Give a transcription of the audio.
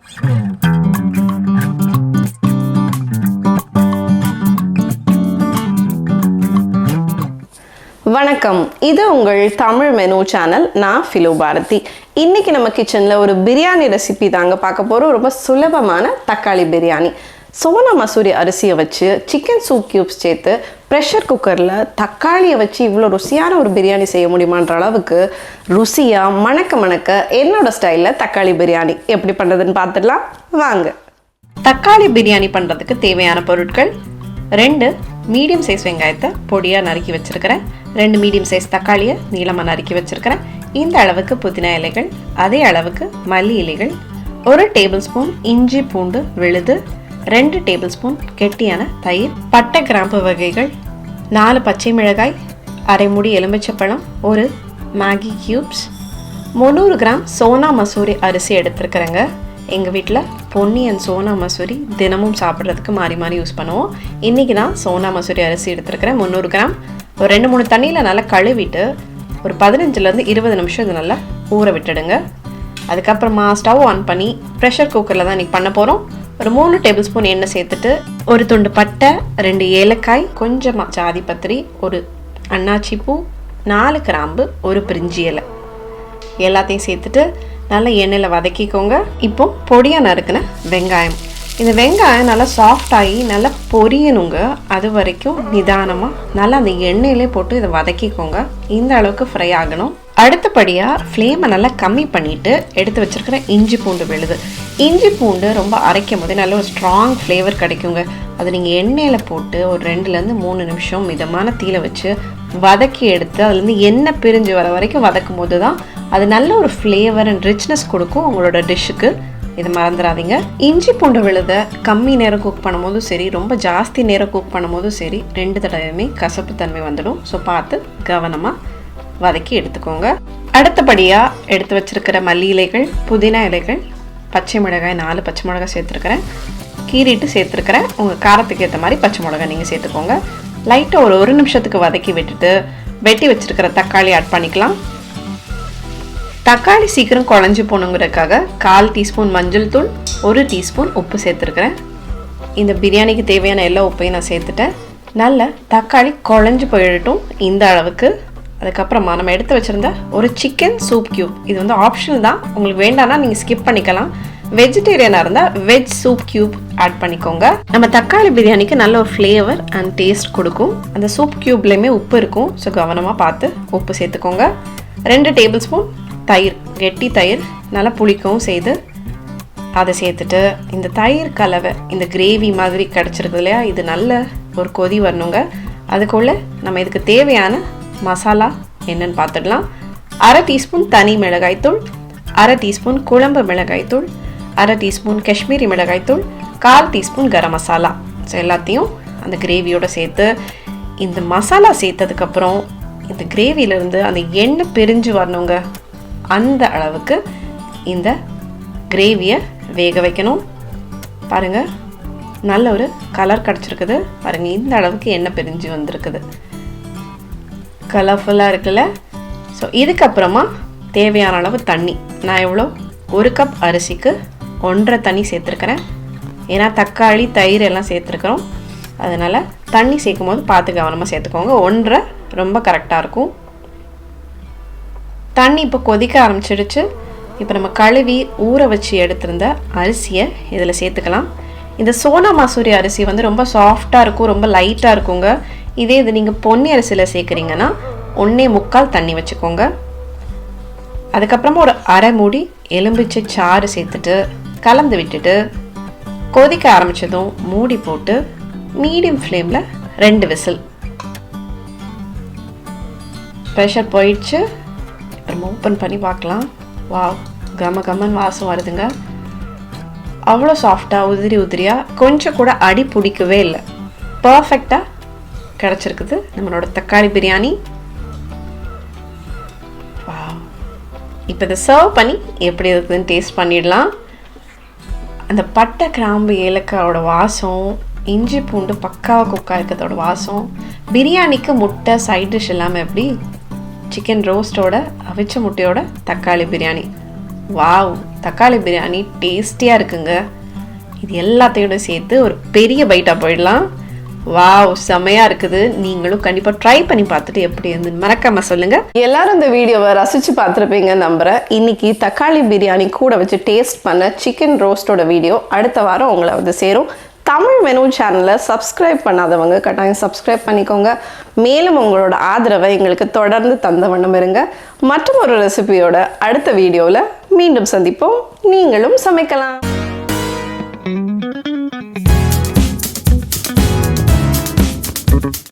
வணக்கம், இது உங்கள் தமிழ் மெனு சேனல். நான் ஃபிலோ பாரதி. இன்னைக்கு நம்ம கிச்சனில் ஒரு பிரியாணி ரெசிபி தாங்க பார்க்க போகிறோம். ரொம்ப சுலபமான தக்காளி பிரியாணி. சோனா மசூரி அரிசியை வச்சு சிக்கன் சூப் கியூப்ஸ் சேர்த்து ப்ரெஷர் குக்கரில் தக்காளியை வச்சு இவ்வளோ ருசியான ஒரு பிரியாணி செய்ய முடியுமான்ற அளவுக்கு ருசியாக மணக்க என்னோட ஸ்டைலில் தக்காளி பிரியாணி எப்படி பண்ணுறதுன்னு பார்த்துடலாம் வாங்க. தக்காளி பிரியாணி பண்ணுறதுக்கு தேவையான பொருட்கள்: 2 மீடியம் சைஸ் வெங்காயத்தை பொடியாக நறுக்கி வச்சுருக்கிறேன், 2 மீடியம் சைஸ் தக்காளியை நீளமாக நறுக்கி வச்சுருக்கிறேன், இந்த அளவுக்கு புதினா இலைகள், அதே அளவுக்கு மல்லி இலைகள், 1 டேபிள் ஸ்பூன் இஞ்சி பூண்டு விழுது, 2 டேபிள் ஸ்பூன் கெட்டியான தயிர், பட்டை கிராம்பு வகைகள், 4 பச்சை மிளகாய், அரை மூடி எலுமிச்சப்பழம், 1 Maggi cubes, 300 gram Sona Masoori அரிசி எடுத்துருக்குறேங்க. எங்கள் வீட்டில் பொன்னியன் சோனா மசூரி தினமும் சாப்பிட்றதுக்கு மாறி யூஸ் பண்ணுவோம். இன்றைக்கி நான் சோனா மசூரி அரிசி எடுத்துருக்கிறேன். 300 கிராம் ஒரு 2-3 தண்ணியில் நல்லா கழுவிட்டு ஒரு 15-20 நிமிஷம் இது நல்லா ஊற விட்டுடுங்க. அதுக்கப்புறமா ஸ்டவ் ஆன் பண்ணி ப்ரெஷர் குக்கரில் தான் இன்றைக்கி பண்ண போகிறோம். ஒரு 3 டேபிள் ஸ்பூன் எண்ணெய் சேர்த்துட்டு ஒரு துண்டு பட்டை, 2 ஏலக்காய், கொஞ்சமாக ஜாதி பத்திரி, ஒரு அன்னாச்சி பூ, 4 கிராம்பு, ஒரு பிரிஞ்சி இலை எல்லாத்தையும் சேர்த்துட்டு நல்லா எண்ணெயில் வதக்கிக்கோங்க. இப்போ பொடியாக நறுக்கின வெங்காயம், இந்த வெங்காயம் நல்லா சாஃப்டாகி நல்லா பொரியணுங்க. அது வரைக்கும் நிதானமாக நல்லா அந்த எண்ணெயிலே போட்டு இதை வதக்கிக்கோங்க. இந்த அளவுக்கு ஃப்ரை ஆகணும். அடுத்தபடியாக ஃப்ளேமை நல்லா கம்மி பண்ணிவிட்டு எடுத்து வச்சுருக்கிற இஞ்சி பூண்டு விழுது. இஞ்சி பூண்டு ரொம்ப அரைக்கும் போதே நல்ல ஒரு ஸ்ட்ராங் ஃப்ளேவர் கிடைக்குங்க. அது நீங்கள் எண்ணெயில் போட்டு ஒரு 2-3 நிமிஷம் மிதமான தீயில வச்சு வதக்கி எடுத்து அதுலேருந்து எண்ணெய் பிரிஞ்சு வர வரைக்கும் வதக்கும் போது தான் அது நல்ல ஒரு ஃப்ளேவர் அண்ட் ரிச்னஸ் கொடுக்கும் உங்களோட டிஷ்ஷுக்கு. இது மறந்துடாதீங்க. இஞ்சி பூண்டு விழுதை கம்மி நேரம் குக் பண்ணும்போதும் சரி, ரொம்ப ஜாஸ்தி நேரம் குக் பண்ணும்போதும் சரி, 2 தடவையுமே கசப்பு தன்மை வந்துடும். ஸோ பார்த்து கவனமாக வதக்கி எடுத்துக்கோங்க. அடுத்தபடியாக எடுத்து வச்சிருக்கிற மல்லி இலைகள், புதினா இலைகள், பச்சை மிளகாய் 4 பச்சை மிளகாய் சேர்த்துருக்கிறேன், கீறிட்டு சேர்த்துருக்கிறேன். உங்கள் காரத்துக்கு ஏற்ற மாதிரி பச்சை மிளகாய் நீங்கள் சேர்த்துக்கோங்க. லைட்டாக ஒரு நிமிஷத்துக்கு வதக்கி விட்டுட்டு வெட்டி வச்சிருக்கிற தக்காளி ஆட் பண்ணிக்கலாம். தக்காளி சீக்கிரம் குழஞ்சி போகணுங்கிறதுக்காக 1/4 டீஸ்பூன் மஞ்சள் தூள், 1 டீஸ்பூன் உப்பு சேர்த்துருக்கிறேன். இந்த பிரியாணிக்கு தேவையான எல்லா உப்பையும் நான் சேர்த்துட்டேன். நல்ல தக்காளி குழஞ்சி போயிடட்டும் இந்த அளவுக்கு. அதுக்கப்புறமா நம்ம எடுத்து வச்சுருந்த ஒரு சிக்கன் சூப் கியூப், இது வந்து ஆப்ஷனல் தான், உங்களுக்கு வேண்டாம்னா நீங்கள் ஸ்கிப் பண்ணிக்கலாம். வெஜிடேரியனாக இருந்தால் வெஜ் சூப் கியூப் ஆட் பண்ணிக்கோங்க. நம்ம தக்காளி பிரியாணிக்கு நல்ல ஒரு ஃப்ளேவர் அண்ட் டேஸ்ட் கொடுக்கும். அந்த சூப் கியூப்லேயுமே உப்பு இருக்கும். ஸோ கவனமாக பார்த்து உப்பு சேர்த்துக்கோங்க. 2 டேபிள் ஸ்பூன் தயிர், கெட்டி தயிர், நல்லா புளிக்கவும் செய்து அதை சேர்த்துட்டு இந்த தயிர் கலவை இந்த கிரேவி மாதிரி கிடச்சிருக்கு இல்லையா, இது நல்ல ஒரு கொதி வரணுங்க. அதுக்குள்ளே நம்ம இதுக்கு தேவையான மசாலா என்னன்னு பார்த்துடலாம். 1/2 டீஸ்பூன் தனி மிளகாய்த்தூள், 1/2 டீஸ்பூன் குழம்பு மிளகாய்த்தூள், 1/2 டீஸ்பூன் காஷ்மீரி மிளகாய்த்தூள், 1/4 டீஸ்பூன் கரம் மசாலா. ஸோ எல்லாத்தையும் அந்த கிரேவியோடு சேர்த்து இந்த மசாலா சேர்த்ததுக்கப்புறம் இந்த கிரேவியிலேருந்து அந்த எண்ணெய் பிரிஞ்சு வரணுங்க. அந்த அளவுக்கு இந்த கிரேவியை வேக வைக்கணும். பாருங்கள், நல்ல ஒரு கலர் கிடச்சிருக்குது. பாருங்கள், இந்த அளவுக்கு எண்ணெய் பிரிஞ்சு வந்திருக்குது, கலர்ஃபுல்லாக இருக்குல்ல. ஸோ இதுக்கப்புறமா தேவையான அளவு தண்ணி. நான் எவ்வளோ 1 கப் அரிசிக்கு 1.5 தண்ணி சேர்த்துருக்கிறேன். ஏன்னா தக்காளி தயிர் எல்லாம் சேர்த்துருக்குறோம். அதனால் தண்ணி சேர்க்கும் போது பார்த்து கவனமாக சேர்த்துக்கோங்க. 1.5 ரொம்ப கரெக்டாக இருக்கும். தண்ணி இப்போ கொதிக்க ஆரம்பிச்சிடுச்சு. இப்போ நம்ம கழுவி ஊற வச்சு எடுத்திருந்த அரிசியை இதில் சேர்த்துக்கலாம். இந்த சோனா மசூரி அரிசி வந்து ரொம்ப சாஃப்டாக இருக்கும், ரொம்ப லைட்டாக இருக்குங்க. இதே இது நீங்கள் பொன்னி அரிசியில் சேர்க்குறீங்கன்னா 1.25 தண்ணி வச்சுக்கோங்க. அதுக்கப்புறமா ஒரு அரை மூடி எலும்பிச்சை சாறு சேர்த்துட்டு கலந்து விட்டுட்டு கொதிக்க ஆரம்பித்ததும் மூடி போட்டு மீடியம் ஃப்ளேமில் 2 விசில். ப்ரெஷர் போயிடுச்சு. நம்ம ஓப்பன் பண்ணி பார்க்கலாம். வாவ், கமன் வாசம் வருதுங்க. அவ்வளோ சாஃப்டாக உதிரியாக கொஞ்சம் கூட அடி பிடிக்கவே இல்லை. பர்ஃபெக்டாக கிடச்சிருக்குது நம்மளோட தக்காளி பிரியாணி. வாவ், இப்போ இதை சர்வ் பண்ணி எப்படி இருக்குதுன்னு டேஸ்ட் பண்ணிடலாம். அந்த பட்டை கிராம்பு ஏலக்காயோட வாசம், இஞ்சி பூண்டு பக்காவாக குக்காக இருக்கிறதோட வாசம், பிரியாணிக்கு முட்டை சைட் டிஷ் இல்லாமல் எப்படி சிக்கன் ரோஸ்ட்டோட அவிச்ச முட்டையோட தக்காளி பிரியாணி வாவ், தக்காளி பிரியாணி டேஸ்டியாக இருக்குங்க. இது எல்லாத்தையோட சேர்த்து ஒரு பெரிய பைட்டாக போயிடலாம். வாவ், செமையாக இருக்குது. நீங்களும் கண்டிப்பாக ட்ரை பண்ணி பார்த்துட்டு எப்படி இருந்து மறக்காம சொல்லுங்கள். எல்லாரும் இந்த வீடியோவை ரசித்து பார்த்துருப்பீங்கன்னு நம்புகிறேன். இன்னைக்கு தக்காளி பிரியாணி கூட வச்சு டேஸ்ட் பண்ண சிக்கன் ரோஸ்டோட வீடியோ அடுத்த வாரம் உங்களை வந்து சேரும். தமிழ் மெனு சேனலை சப்ஸ்கிரைப் பண்ணாதவங்க கட்டாயம் சப்ஸ்கிரைப் பண்ணிக்கோங்க. மேலும் உங்களோட ஆதரவை எங்களுக்கு தொடர்ந்து தந்த வண்ணம் இருங்க. மற்றும் ஒரு ரெசிபியோட அடுத்த வீடியோவில் மீண்டும் சந்திப்போம். நீங்களும் சமைக்கலாம்.